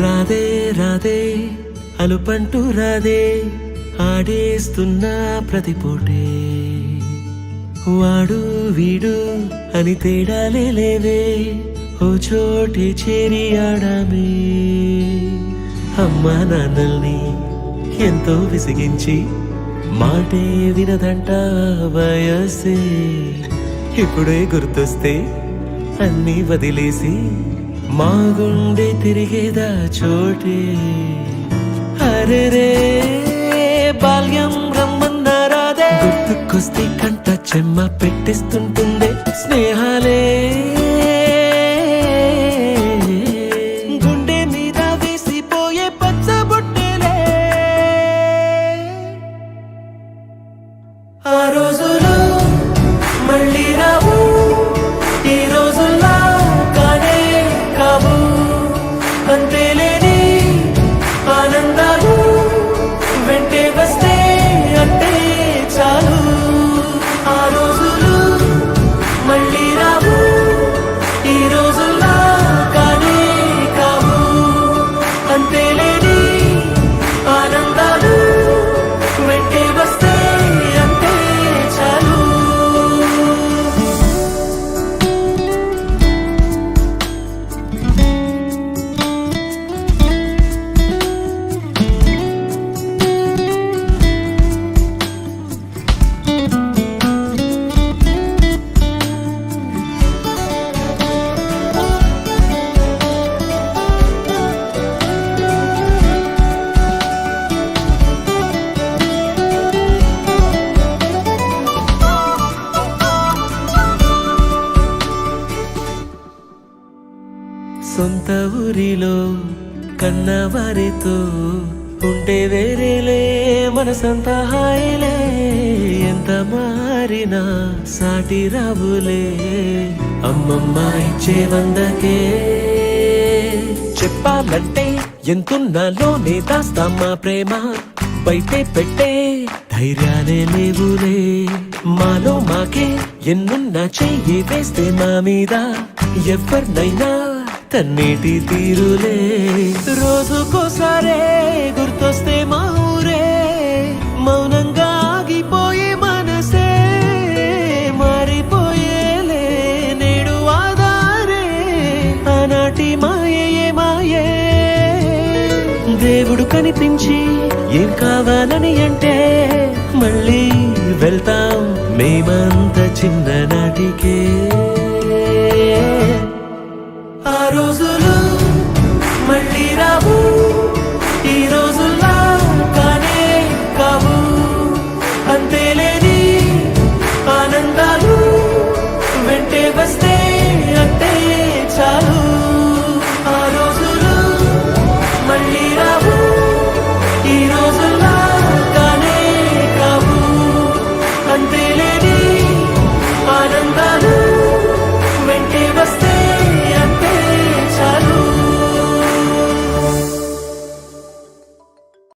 రాధే రాధే అలుపంటూ రాధే ఆడేస్తున్నా ప్రతిపోటే వాడు వీడు అని తేడాలే లేవే ఓ చోటే చేరి ఆడామే అమ్మా నాన్నల్ని ఎంతో విసిగించి మాటే వినదంట వయసే ఇప్పుడే గుర్తొస్తే అన్నీ వదిలేసి మా గుండె తిరిగేదా చోటే అరెరే బాల్యం రమ్మన్నారాదే గుర్తుకొస్తే కంట చెమ్మ పెట్టిస్తుంటుందే స్నేహాలే గుండె మీద వేసిపోయే పచ్చబొట్టెలే ఆ రోజులు మళ్ళీ రావు ఈ రోజుల్లా కానే కావు అంతేలేని ఆనందాలు వెంటే వస్తే అంటే చాలు ఆ రోజులు మళ్ళీ రావు ఈ రోజుల్లా కానే కావు అంతేలేని ఆనందాలు వెంటే వస్తే అంటే చాలు సొంత ఊరిలో కన్నవారితో ఉంటే వేరేలే మనసంతా హాయిలే ఎంత మారినా సాటి రావులే అమ్మమ్మ ఇచ్చే వందకే చెప్పాలంటే ఎంతున్నాలోనే దాస్తామా ప్రేమ బయటే పెట్టే ధైర్యాలే లేవులే మాలో మాకే ఎన్నున్నా చెయ్యి వేస్తే మా మీద ఎవరినైనా తన్నేటి తీరులే రోజుకోసారే గుర్తొస్తే మా ఊరే మౌనంగా ఆగిపోయే మనసే మారిపోయేలే నేడు ఆధారే ఆనాటి మాయే మాయే దేవుడు కనిపించి ఏం కావాలని అంటే మళ్ళీ వెళ్తాం మేమంత చిన్ననాటికే ఆ రోజులు మళ్ళీ రావు ఈ రోజుల్లా కానే కావు అంతేలేని ఆనందాలు వెంటే వస్తే అంటే చాలు ఆ రోజులు మళ్ళీ రావు ఈ రోజుల్లా కానే కావు అంతేలేని ఆనందాలు